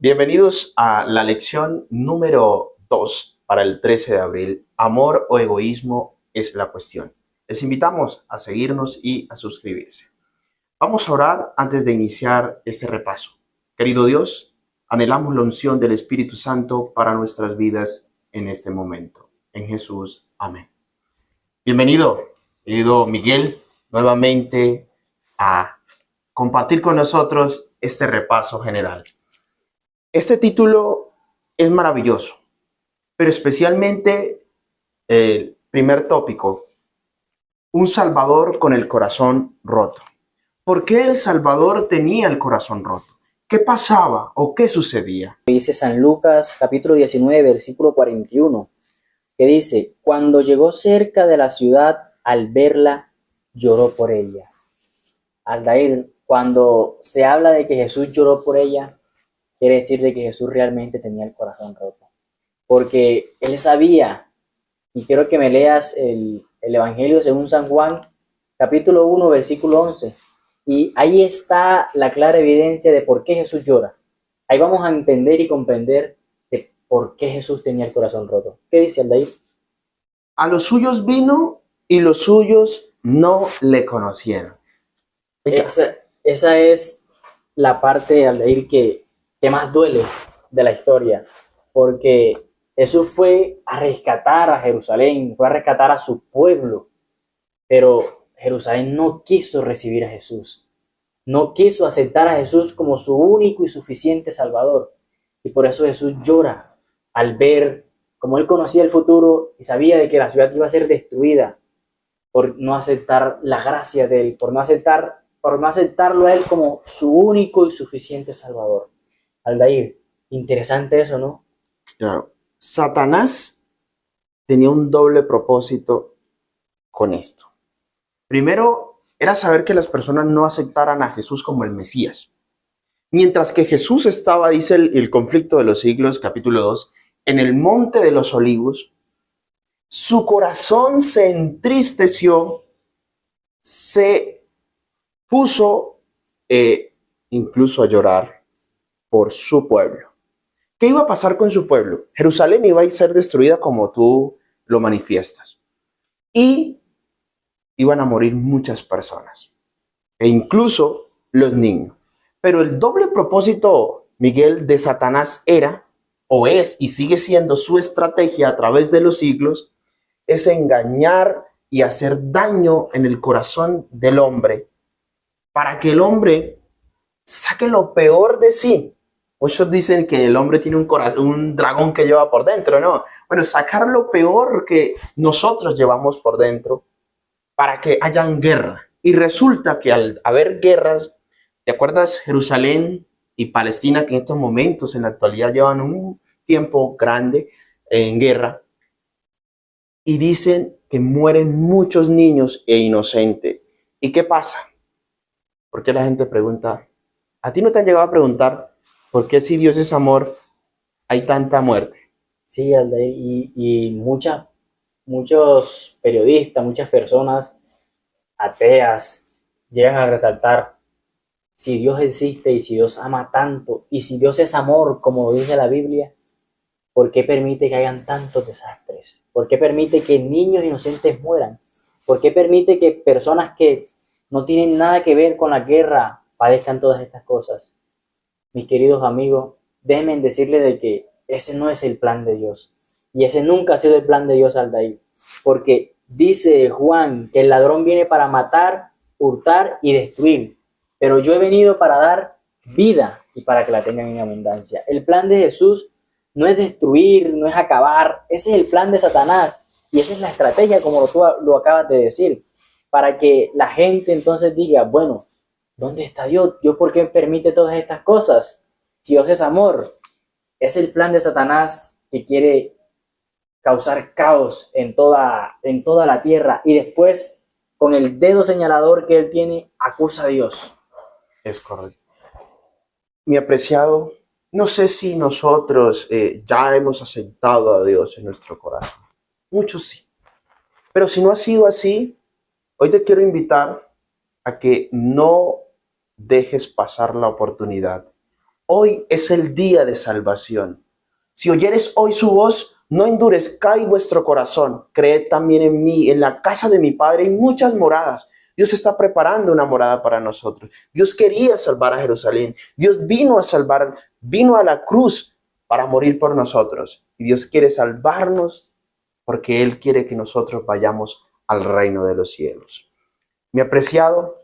Bienvenidos a la lección número 2 para el 13 de abril. Amor o egoísmo es la cuestión. Les invitamos a seguirnos y a suscribirse. Vamos a orar antes de iniciar este repaso. Querido Dios, anhelamos la unción del Espíritu Santo para nuestras vidas en este momento. En Jesús, amén. Bienvenido, querido Miguel, nuevamente a compartir con nosotros este repaso general. Este título es maravilloso, pero especialmente el primer tópico, un Salvador con el corazón roto. ¿Por qué el Salvador tenía el corazón roto? ¿Qué pasaba o qué sucedía? Dice San Lucas capítulo 19, versículo 41, que dice: cuando llegó cerca de la ciudad, al verla, lloró por ella. Aldair, cuando se habla de que Jesús lloró por ella, quiere decir de que Jesús realmente tenía el corazón roto. Porque él sabía, y quiero que me leas el Evangelio según San Juan, capítulo 1, versículo 11. Y ahí está la clara evidencia de por qué Jesús llora. Ahí vamos a entender y comprender de por qué Jesús tenía el corazón roto. ¿Qué dice Aldair? A los suyos vino y los suyos no le conocieron. Esa es la parte, Aldair, que más duele de la historia. Porque Jesús fue a rescatar a Jerusalén, fue a rescatar a su pueblo. Pero Jerusalén no quiso recibir a Jesús. No quiso aceptar a Jesús como su único y suficiente Salvador. Y por eso Jesús llora al ver, como él conocía el futuro y sabía de que la ciudad iba a ser destruida, por no aceptar la gracia de él, por no aceptarlo a él como su único y suficiente Salvador. Aldair, interesante eso, ¿no? Claro. Satanás tenía un doble propósito con esto. Primero, era saber que las personas no aceptaran a Jesús como el Mesías. Mientras que Jesús estaba, dice el conflicto de los siglos, capítulo 2, en el monte de los olivos, su corazón se entristeció, se puso incluso a llorar por su pueblo. ¿Qué iba a pasar con su pueblo? Jerusalén iba a ser destruida como tú lo manifiestas. Y iban a morir muchas personas, e incluso los niños. Pero el doble propósito, Miguel, de Satanás era, o es, y sigue siendo su estrategia a través de los siglos, es engañar y hacer daño en el corazón del hombre para que el hombre saque lo peor de sí. Muchos dicen que el hombre tiene un dragón que lleva por dentro, ¿no? Bueno, sacar lo peor que nosotros llevamos por dentro para que hayan guerra. Y resulta que al haber guerras, ¿te acuerdas Jerusalén y Palestina, que en estos momentos, en la actualidad, llevan un tiempo grande en guerra? Y dicen que mueren muchos niños e inocentes. ¿Y qué pasa? Porque la gente pregunta, ¿a ti no te han llegado a preguntar por qué si Dios es amor hay tanta muerte? Sí, Aldair, y muchos periodistas, muchas personas ateas llegan a resaltar: si Dios existe y si Dios ama tanto y si Dios es amor, como dice la Biblia, ¿por qué permite que hayan tantos desastres? ¿Por qué permite que niños inocentes mueran? ¿Por qué permite que personas que no tienen nada que ver con la guerra padezcan todas estas cosas? Mis queridos amigos, déjenme decirles de que ese no es el plan de Dios. Y ese nunca ha sido el plan de Dios, Aldair. Porque dice Juan que el ladrón viene para matar, hurtar y destruir. Pero yo he venido para dar vida y para que la tengan en abundancia. El plan de Jesús no es destruir, no es acabar. Ese es el plan de Satanás. Y esa es la estrategia, como tú lo acabas de decir. Para que la gente entonces diga, bueno, ¿dónde está Dios? ¿Dios por qué permite todas estas cosas? Si Dios es amor. Es el plan de Satanás que quiere causar caos en toda la tierra y después, con el dedo señalador que él tiene, acusa a Dios. Es correcto. Mi apreciado, no sé si nosotros ya hemos aceptado a Dios en nuestro corazón. Muchos sí. Pero si no ha sido así, hoy te quiero invitar a que no dejes pasar la oportunidad Hoy es el día de salvación. Si oyeres hoy su voz, no endurezcáis vuestro corazón. Creed también en mí. En la casa de mi Padre hay muchas moradas. Dios está preparando una morada para nosotros. Dios quería salvar a Jerusalén. Dios vino a salvar, vino a la cruz para morir por nosotros. Y Dios quiere salvarnos porque Él quiere que nosotros vayamos al reino de los cielos. Mi apreciado,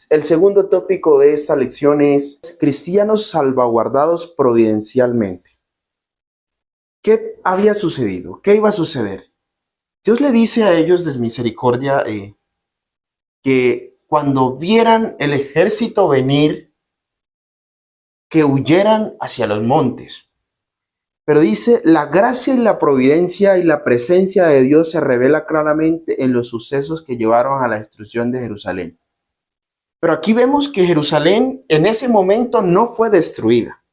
el segundo tópico de esta lección es cristianos salvaguardados providencialmente. ¿Qué había sucedido? ¿Qué iba a suceder? Dios le dice a ellos de misericordia que cuando vieran el ejército venir, que huyeran hacia los montes. Pero dice, la gracia y la providencia y la presencia de Dios se revela claramente en los sucesos que llevaron a la destrucción de Jerusalén. Pero aquí vemos que Jerusalén en ese momento no fue destruida.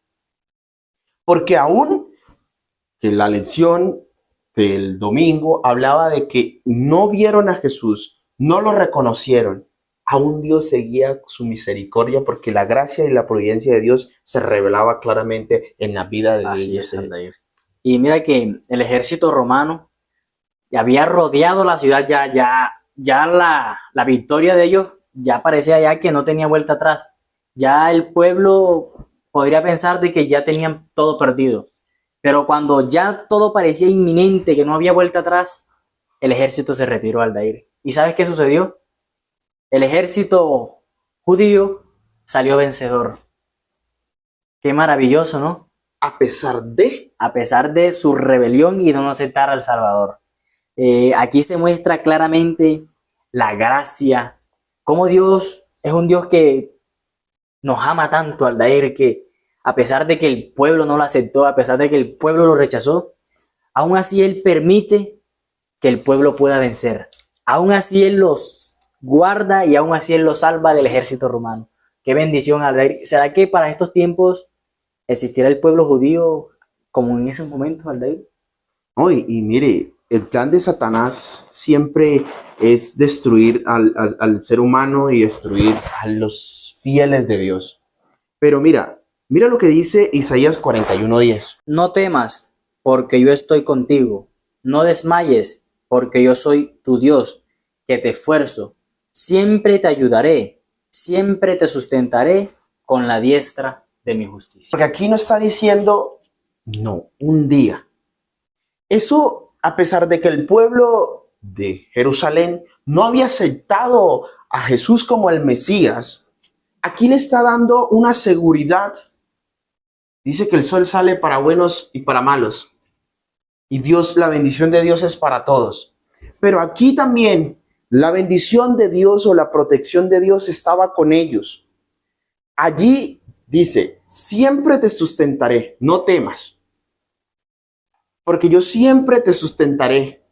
Porque aún que la lección del domingo hablaba de que no vieron a Jesús, no lo reconocieron, aún Dios seguía su misericordia porque la gracia y la providencia de Dios se revelaba claramente en la vida de ellos. Y mira que el ejército romano había rodeado la ciudad, ya la victoria de ellos ya parecía ya que no tenía vuelta atrás. Ya el pueblo podría pensar de que ya tenían todo perdido. Pero cuando ya todo parecía inminente, que no había vuelta atrás, el ejército se retiró, Aldair. ¿Y sabes qué sucedió? El ejército judío salió vencedor. Qué maravilloso, ¿no? A pesar de su rebelión y de no aceptar al Salvador. Aquí se muestra claramente la gracia, cómo Dios es un Dios que nos ama tanto, Aldair, que a pesar de que el pueblo no lo aceptó, a pesar de que el pueblo lo rechazó, aún así Él permite que el pueblo pueda vencer. Aún así Él los guarda y aún así Él los salva del ejército romano. Qué bendición, Aldair. ¿Será que para estos tiempos existirá el pueblo judío como en esos momentos, Aldair? Hoy, y mire, el plan de Satanás siempre es destruir al ser humano y destruir a los fieles de Dios. Pero mira lo que dice Isaías 41:10. No temas, porque yo estoy contigo. No desmayes, porque yo soy tu Dios, que te esfuerzo. Siempre te ayudaré, siempre te sustentaré con la diestra de mi justicia. Porque aquí no está diciendo, no, un día. Eso, a pesar de que el pueblo de Jerusalén no había aceptado a Jesús como el Mesías, aquí le está dando una seguridad. Dice que el sol sale para buenos y para malos. Y Dios, la bendición de Dios es para todos. Pero aquí también la bendición de Dios o la protección de Dios estaba con ellos. Allí dice, siempre te sustentaré, no temas. Porque yo siempre te sustentaré,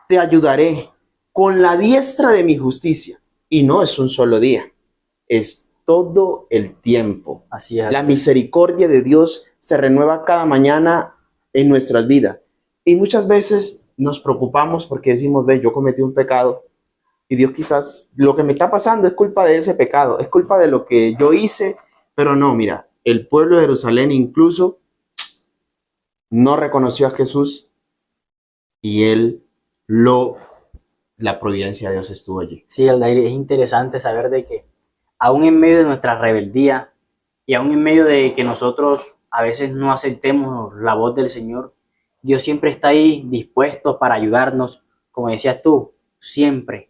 te ayudaré con la diestra de mi justicia. Y no es un solo día, es todo el tiempo. Así es. La misericordia de Dios se renueva cada mañana en nuestras vidas. Y muchas veces nos preocupamos porque decimos, ve, yo cometí un pecado. Y Dios quizás, lo que me está pasando es culpa de ese pecado, es culpa de lo que yo hice. Pero no, mira, el pueblo de Jerusalén incluso no reconoció a Jesús y la providencia de Dios estuvo allí. Sí, Aldair, es interesante saber de que aún en medio de nuestra rebeldía y aún en medio de que nosotros a veces no aceptemos la voz del Señor, Dios siempre está ahí dispuesto para ayudarnos, como decías tú, siempre,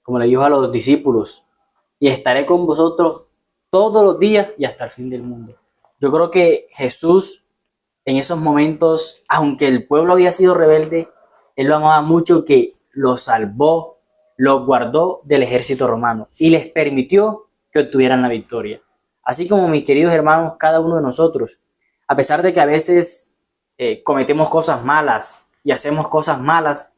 como le dijo a los discípulos, y estaré con vosotros todos los días y hasta el fin del mundo. Yo creo que Jesús en esos momentos, aunque el pueblo había sido rebelde, Él lo amaba mucho, que lo salvó, lo guardó del ejército romano y les permitió que obtuvieran la victoria. Así como, mis queridos hermanos, cada uno de nosotros, a pesar de que a veces cometemos cosas malas y hacemos cosas malas,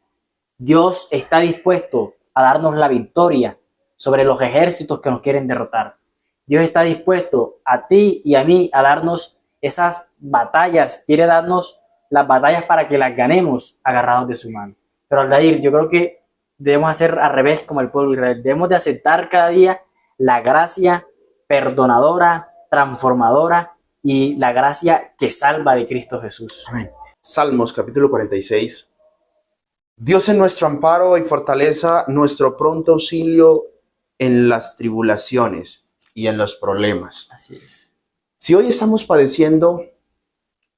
Dios está dispuesto a darnos la victoria sobre los ejércitos que nos quieren derrotar. Dios está dispuesto a ti y a mí a darnos esas batallas, quiere darnos las batallas para que las ganemos agarrados de su mano. Pero Aldair, yo creo que debemos hacer al revés como el pueblo de Israel. Debemos de aceptar cada día la gracia perdonadora, transformadora y la gracia que salva de Cristo Jesús. Amén. Salmos capítulo 46. Dios es nuestro amparo y fortaleza, nuestro pronto auxilio en las tribulaciones y en los problemas. Así es. Si hoy estamos padeciendo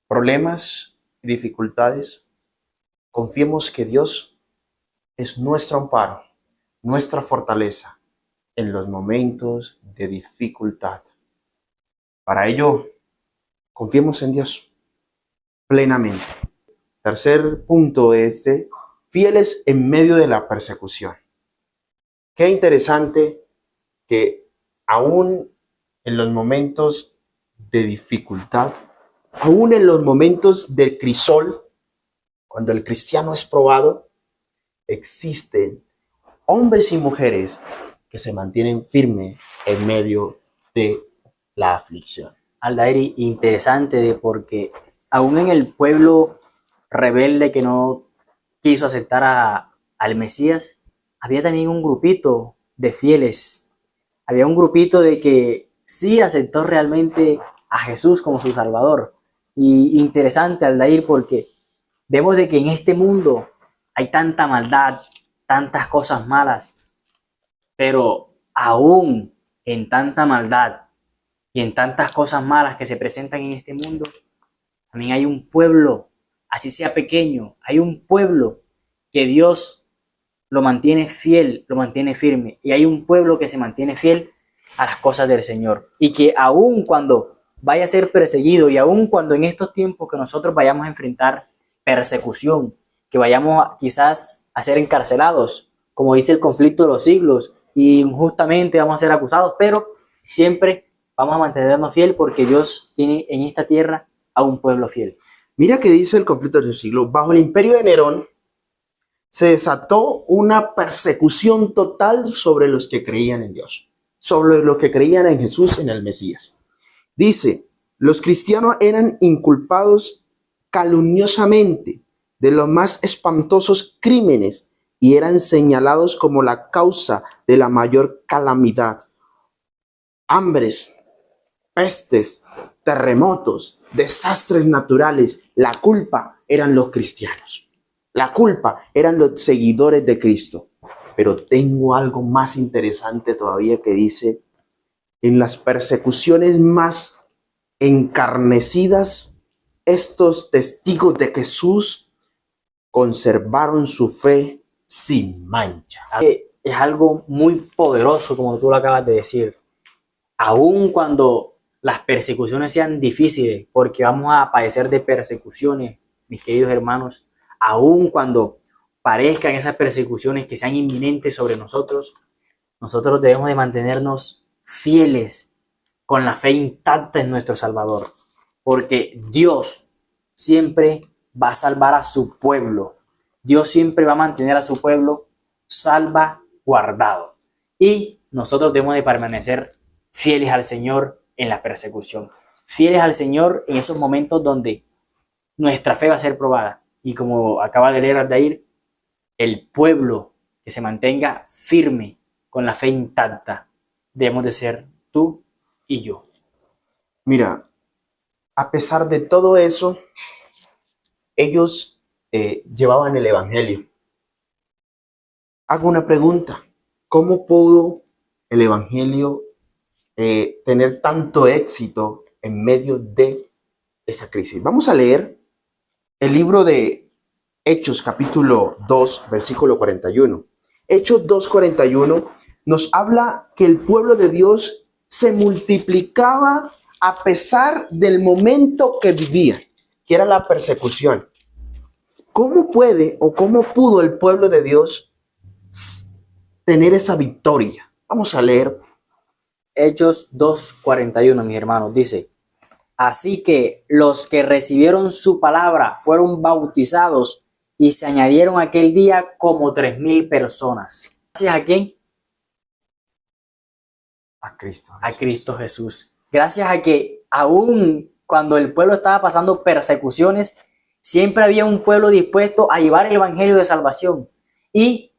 problemas y dificultades, confiemos que Dios es nuestro amparo, nuestra fortaleza en los momentos de dificultad. Para ello, confiemos en Dios plenamente. Tercer punto es fieles en medio de la persecución. Qué interesante que aún en los momentos de dificultad, aún en los momentos del crisol, cuando el cristiano es probado, existen hombres y mujeres que se mantienen firmes en medio de la aflicción. Aldair, interesante porque aún en el pueblo rebelde que no quiso aceptar al Mesías, había también un grupito de fieles. Había un grupito de que sí aceptó realmente a Jesús como su Salvador. Y interesante, Aldair, porque vemos de que en este mundo hay tanta maldad, tantas cosas malas, pero aún en tanta maldad y en tantas cosas malas que se presentan en este mundo, también hay un pueblo, así sea pequeño, hay un pueblo que Dios lo mantiene fiel, lo mantiene firme, y hay un pueblo que se mantiene fiel a las cosas del Señor, y que aun cuando vaya a ser perseguido, y aun cuando en estos tiempos que nosotros vayamos a enfrentar persecución, que vayamos quizás a ser encarcelados, como dice el conflicto de los siglos, y injustamente vamos a ser acusados, pero siempre vamos a mantenernos fiel porque Dios tiene en esta tierra a un pueblo fiel. Mira que dice el conflicto del siglo. Bajo el imperio de Nerón se desató una persecución total sobre los que creían en Dios, sobre los que creían en Jesús, en el Mesías. Dice, los cristianos eran inculpados calumniosamente de los más espantosos crímenes y eran señalados como la causa de la mayor calamidad. Hambres, pestes, terremotos, desastres naturales. La culpa eran los cristianos. La culpa eran los seguidores de Cristo. Pero tengo algo más interesante todavía que dice, en las persecuciones más encarnecidas, estos testigos de Jesús conservaron su fe sin mancha. Es algo muy poderoso, como tú lo acabas de decir. Aun cuando las persecuciones sean difíciles, porque vamos a padecer de persecuciones, mis queridos hermanos, aun cuando parezcan esas persecuciones que sean inminentes sobre nosotros, nosotros debemos de mantenernos fieles con la fe intacta en nuestro Salvador, porque Dios siempre va a salvar a su pueblo. Dios siempre va a mantener a su pueblo salvaguardado. Y nosotros debemos de permanecer fieles al Señor en la persecución, fieles al Señor en esos momentos donde nuestra fe va a ser probada. Y como acaba de leer Aldair, el pueblo que se mantenga firme con la fe intacta debemos de ser tú y yo. Mira, a pesar de todo eso, ellos llevaban el evangelio. Hago una pregunta, ¿cómo pudo el evangelio tener tanto éxito en medio de esa crisis? Vamos a leer el libro de Hechos, capítulo 2, versículo 41. Hechos 2:41 nos habla que el pueblo de Dios se multiplicaba a pesar del momento que vivía, que era la persecución. ¿Cómo puede o cómo pudo el pueblo de Dios tener esa victoria? Vamos a leer. Hechos 2:41, mis hermanos, dice: así que los que recibieron su palabra fueron bautizados y se añadieron aquel día como 3,000 personas. ¿Gracias a quién? A Cristo Jesús. A Cristo Jesús. Gracias a que aún cuando el pueblo estaba pasando persecuciones, siempre había un pueblo dispuesto a llevar el evangelio de salvación. Y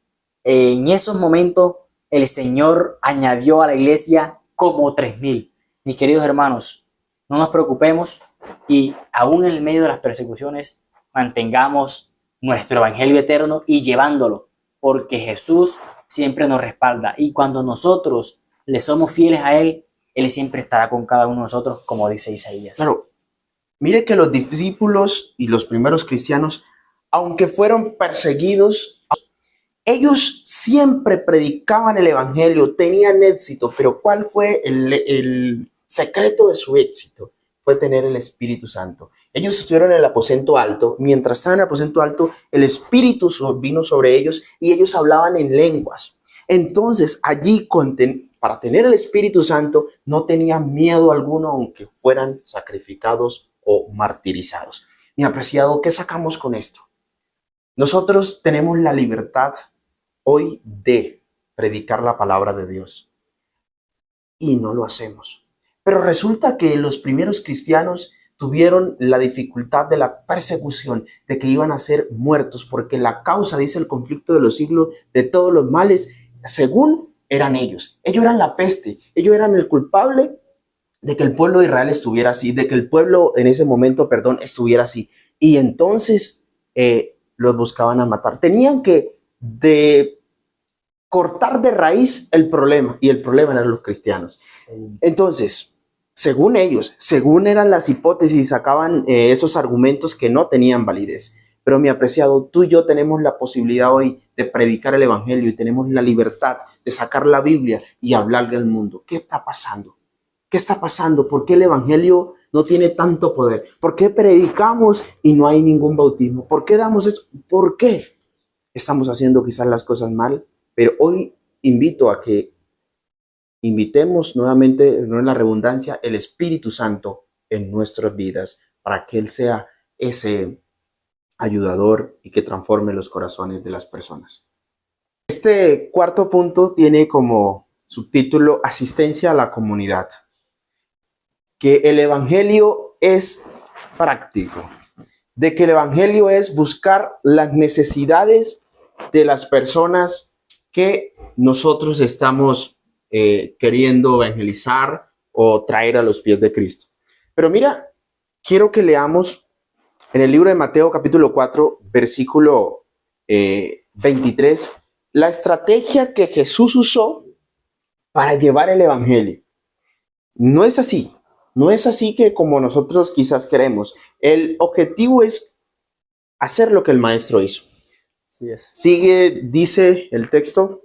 en esos momentos el Señor añadió a la iglesia como 3,000. Mis queridos hermanos, no nos preocupemos y aún en el medio de las persecuciones mantengamos nuestro evangelio eterno y llevándolo, porque Jesús siempre nos respalda y cuando nosotros le somos fieles a Él, Él siempre estará con cada uno de nosotros, como dice Isaías. Claro, mire que los discípulos y los primeros cristianos, aunque fueron perseguidos, ellos siempre predicaban el evangelio, tenían éxito, pero ¿cuál fue el secreto de su éxito? Fue tener el Espíritu Santo. Ellos estuvieron en el aposento alto. Mientras estaban en el aposento alto, el Espíritu vino sobre ellos y ellos hablaban en lenguas. Entonces, allí, para tener el Espíritu Santo, no tenían miedo alguno, aunque fueran sacrificados o martirizados. Mi apreciado, ¿qué sacamos con esto? Nosotros tenemos la libertad hoy de predicar la palabra de Dios y no lo hacemos. Pero resulta que los primeros cristianos tuvieron la dificultad de la persecución, de que iban a ser muertos, porque la causa, dice el conflicto de los siglos, de todos los males, según eran ellos. Ellos eran la peste, ellos eran el culpable de que el pueblo de Israel estuviera así, de que el pueblo en ese momento, estuviera así. Y entonces los buscaban a matar. Tenían que cortar de raíz el problema, y el problema eran los cristianos. Entonces, según ellos, según eran las hipótesis, sacaban esos argumentos que no tenían validez. Pero mi apreciado, tú y yo tenemos la posibilidad hoy de predicar el evangelio y tenemos la libertad de sacar la Biblia y hablarle al mundo. ¿Qué está pasando? ¿Qué está pasando? ¿Por qué el evangelio no tiene tanto poder? ¿Por qué predicamos y no hay ningún bautismo? ¿Por qué damos eso? ¿Por qué? Estamos haciendo quizás las cosas mal, pero hoy invito a que invitemos nuevamente, no en la redundancia, el Espíritu Santo en nuestras vidas para que Él sea ese ayudador y que transforme los corazones de las personas. Este cuarto punto tiene como subtítulo asistencia a la comunidad. Que el evangelio es práctico, de que el evangelio es buscar las necesidades de las personas que nosotros estamos queriendo evangelizar o traer a los pies de Cristo. Pero mira, quiero que leamos en el libro de Mateo capítulo 4, versículo 23, la estrategia que Jesús usó para llevar el evangelio. No es así. No es así que como nosotros quizás queremos. El objetivo es hacer lo que el maestro hizo. Así es. Sigue, dice el texto,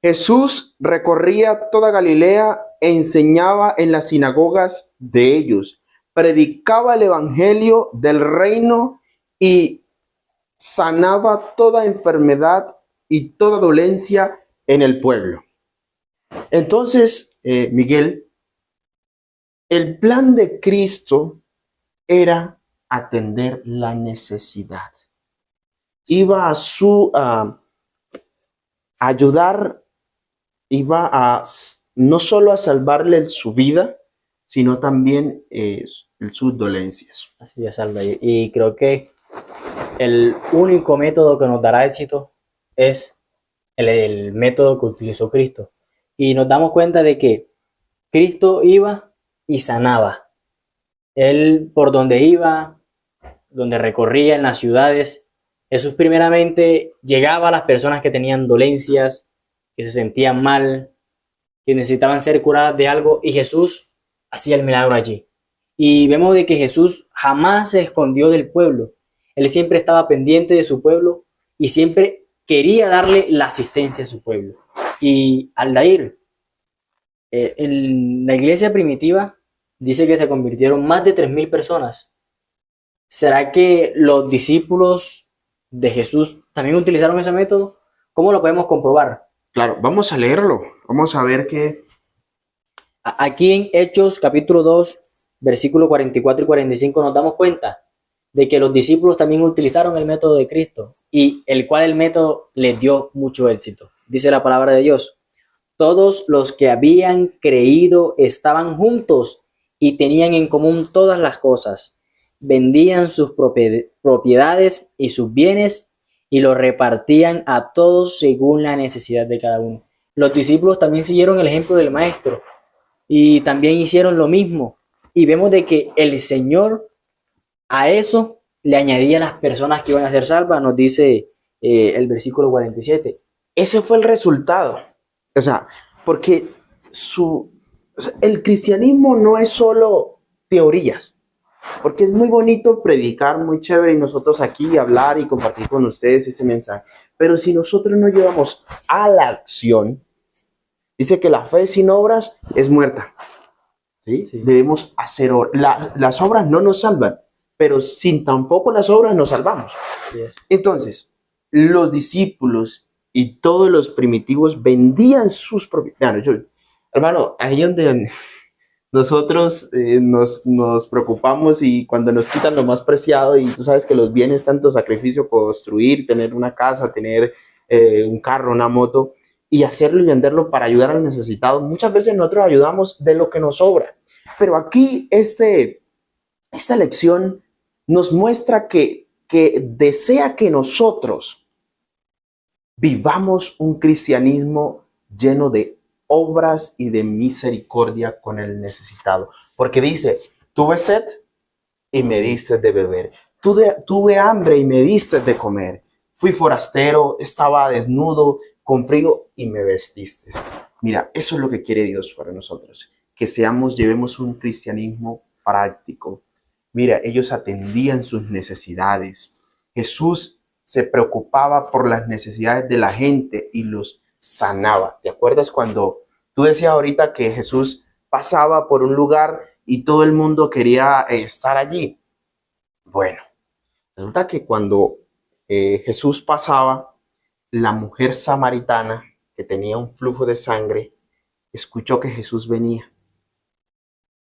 Jesús recorría toda Galilea e enseñaba en las sinagogas de ellos, predicaba el evangelio del reino y sanaba toda enfermedad y toda dolencia en el pueblo. Entonces, Miguel, el plan de Cristo era atender la necesidad. Iba a ayudar, iba a no solo a salvarle su vida, sino también sus dolencias. Así es, Alba. Y creo que el único método que nos dará éxito es el método que utilizó Cristo. Y nos damos cuenta de que Cristo iba y sanaba. Él por donde iba, donde recorría en las ciudades, Jesús primeramente llegaba a las personas que tenían dolencias, que se sentían mal, que necesitaban ser curadas de algo, y Jesús hacía el milagro allí. Y vemos de que Jesús jamás se escondió del pueblo. Él siempre estaba pendiente de su pueblo y siempre quería darle la asistencia a su pueblo. Y Aldair, en la iglesia primitiva dice que se convirtieron más de 3.000 personas. ¿Será que los discípulos de Jesús también utilizaron ese método? ¿Cómo lo podemos comprobar? Claro, vamos a leerlo. Vamos a ver que aquí en Hechos capítulo 2, versículos 44 y 45 nos damos cuenta de que los discípulos también utilizaron el método de Cristo y el cual el método les dio mucho éxito. Dice la palabra de Dios: todos los que habían creído estaban juntos y tenían en común todas las cosas. Vendían sus propiedades y sus bienes y los repartían a todos según la necesidad de cada uno. Los discípulos también siguieron el ejemplo del maestro y también hicieron lo mismo. Y vemos de que el Señor a eso le añadía las personas que iban a ser salvas, nos dice el versículo 47. Ese fue el resultado. O sea, porque el cristianismo no es solo teorías, porque es muy bonito predicar, muy chévere, y nosotros aquí hablar y compartir con ustedes ese mensaje. Pero si nosotros no llevamos a la acción, dice que la fe sin obras es muerta. ¿Sí? Sí. Debemos hacer las obras no nos salvan, pero sin tampoco las obras nos salvamos. Yes. Entonces, los discípulos y todos los primitivos vendían sus propiedades. Hermano, ahí donde nosotros nos preocupamos y cuando nos quitan lo más preciado, y tú sabes que los bienes, tanto sacrificio, construir, tener una casa, tener un carro, una moto, y hacerlo y venderlo para ayudar al necesitado, muchas veces nosotros ayudamos de lo que nos sobra. Pero aquí esta lección nos muestra que desea que nosotros vivamos un cristianismo lleno de obras y de misericordia con el necesitado. Porque dice, tuve sed y me diste de beber. Tuve hambre y me diste de comer. Fui forastero, estaba desnudo, con frío y me vestiste. Mira, eso es lo que quiere Dios para nosotros. Que llevemos un cristianismo práctico. Mira, ellos atendían sus necesidades. Jesús se preocupaba por las necesidades de la gente y los sanaba. ¿Te acuerdas cuando tú decías ahorita que Jesús pasaba por un lugar y todo el mundo quería estar allí? Bueno, resulta que cuando Jesús pasaba, la mujer samaritana que tenía un flujo de sangre escuchó que Jesús venía.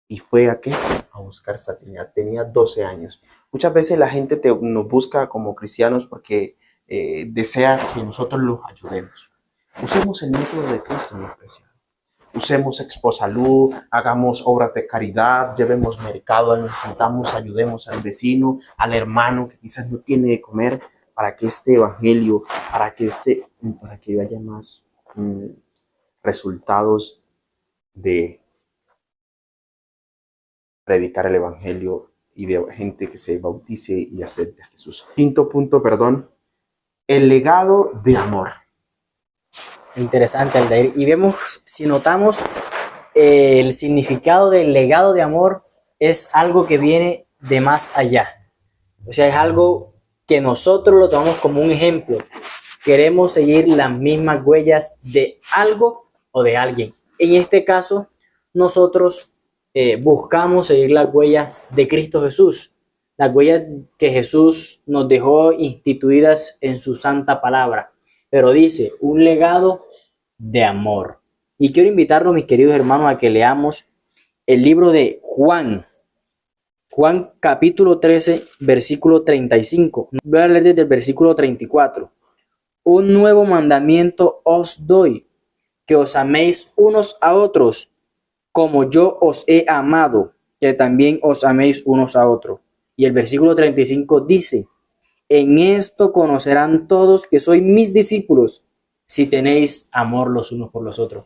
¿Y fue a qué? A buscar sanidad. Tenía 12 años. Muchas veces la gente nos busca como cristianos porque desea que nosotros los ayudemos. Usemos el método de Cristo, mi preciado. Usemos Exposalud, hagamos obras de caridad, llevemos mercado, necesitamos, ayudemos al vecino, al hermano que quizás no tiene de comer, para que este evangelio, para que haya más resultados de predicar el evangelio y de gente que se bautice y acepte a Jesús. Quinto punto, el legado de amor. Interesante, Aldair. Y vemos, si notamos, el significado del legado de amor es algo que viene de más allá. O sea, es algo que nosotros lo tomamos como un ejemplo. Queremos seguir las mismas huellas de algo o de alguien. En este caso, nosotros buscamos seguir las huellas de Cristo Jesús, las huellas que Jesús nos dejó instituidas en su santa palabra. Pero dice, un legado de amor. Y quiero invitarlos, mis queridos hermanos, a que leamos el libro de Juan capítulo 13, versículo 35. Voy a leer desde el versículo 34. Un nuevo mandamiento os doy, que os améis unos a otros, como yo os he amado, que también os améis unos a otros. Y el versículo 35 dice, en esto conocerán todos que sois mis discípulos, si tenéis amor los unos por los otros.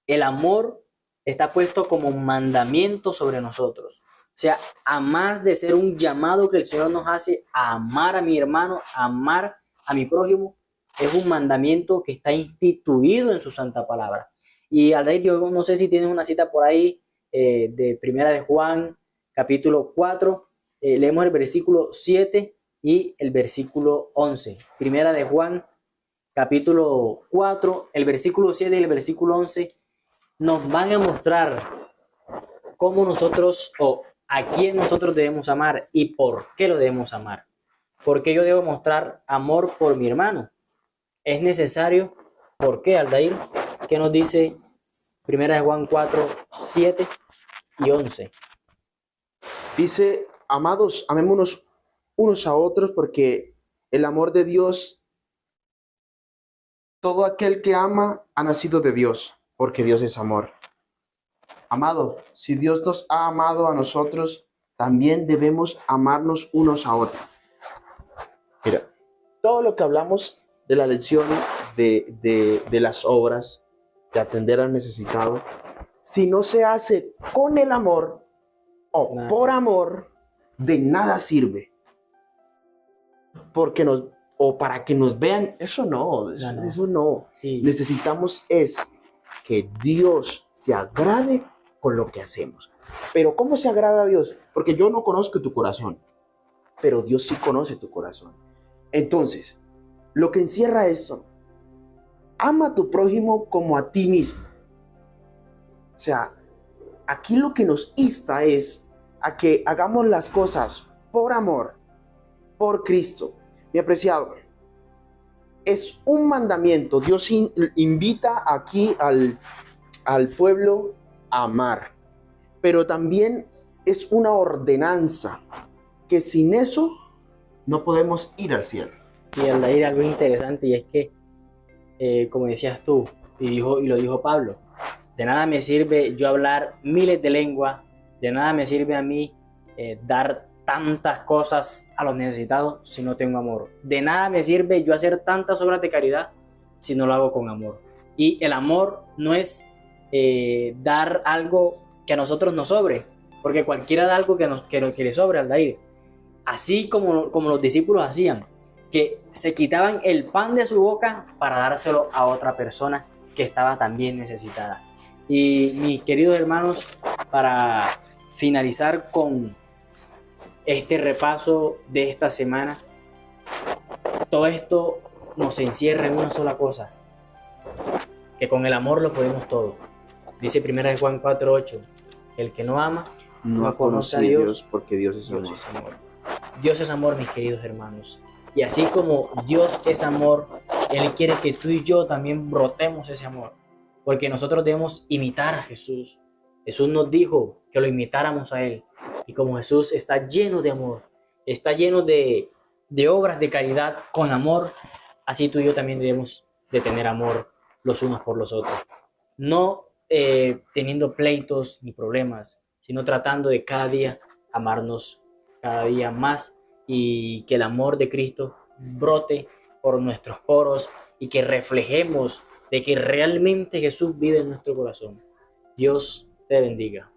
El amor está puesto como mandamiento sobre nosotros. O sea, a más de ser un llamado que el Señor nos hace a amar a mi hermano, a amar a mi prójimo, es un mandamiento que está instituido en su santa palabra. Y Aldair, yo no sé si tienes una cita por ahí de Primera de Juan, capítulo 4. Leemos el versículo 7 y el versículo 11. Primera de Juan, capítulo 4, el versículo 7 y el versículo 11 nos van a mostrar cómo nosotros o a quién nosotros debemos amar y por qué lo debemos amar. ¿Por qué yo debo mostrar amor por mi hermano? Es necesario. ¿Por qué, Aldair? ¿Qué nos dice Primera de Juan 4, 7 y 11? Dice, amados, amémonos unos a otros porque el amor de Dios, todo aquel que ama ha nacido de Dios, porque Dios es amor. Amado, si Dios nos ha amado a nosotros, también debemos amarnos unos a otros. Mira, todo lo que hablamos de la lección de las obras, de atender al necesitado, si no se hace con el amor, o Nada. por amor, de nada sirve. Porque o para que nos vean, eso no, No. eso no. Sí. Necesitamos es que Dios se agrade con lo que hacemos. Pero ¿cómo se agrada a Dios? Porque yo no conozco tu corazón, pero Dios sí conoce tu corazón. Entonces, lo que encierra esto, ama a tu prójimo como a ti mismo. O sea, aquí lo que nos insta es a que hagamos las cosas por amor, por Cristo. Mi apreciado, es un mandamiento. Dios invita aquí al pueblo a amar, pero también es una ordenanza que sin eso no podemos ir al cielo. Y Aldair, algo interesante, y es que, como decías tú, y lo dijo Pablo, de nada me sirve yo hablar miles de lenguas, de nada me sirve a mí dar tantas cosas a los necesitados si no tengo amor. De nada me sirve yo hacer tantas obras de caridad si no lo hago con amor. Y el amor no es dar algo que a nosotros nos sobre, porque cualquiera da algo que le sobre, Aldair. Así como los discípulos hacían, que se quitaban el pan de su boca para dárselo a otra persona que estaba también necesitada. Y mis queridos hermanos, para finalizar con este repaso de esta semana, todo esto nos encierra en una sola cosa, que con el amor lo podemos todo. Dice 1 Juan 4:8, el que no ama No conoce a Dios porque Dios es amor. Dios es amor. Dios es amor, mis queridos hermanos. Y así como Dios es amor, Él quiere que tú y yo también brotemos ese amor. Porque nosotros debemos imitar a Jesús. Jesús nos dijo que lo imitáramos a Él. Y como Jesús está lleno de amor, está lleno de obras de caridad con amor, así tú y yo también debemos de tener amor los unos por los otros. No teniendo pleitos ni problemas, sino tratando de cada día amarnos cada día más y que el amor de Cristo brote por nuestros poros y que reflejemos de que realmente Jesús vive en nuestro corazón. Dios te bendiga.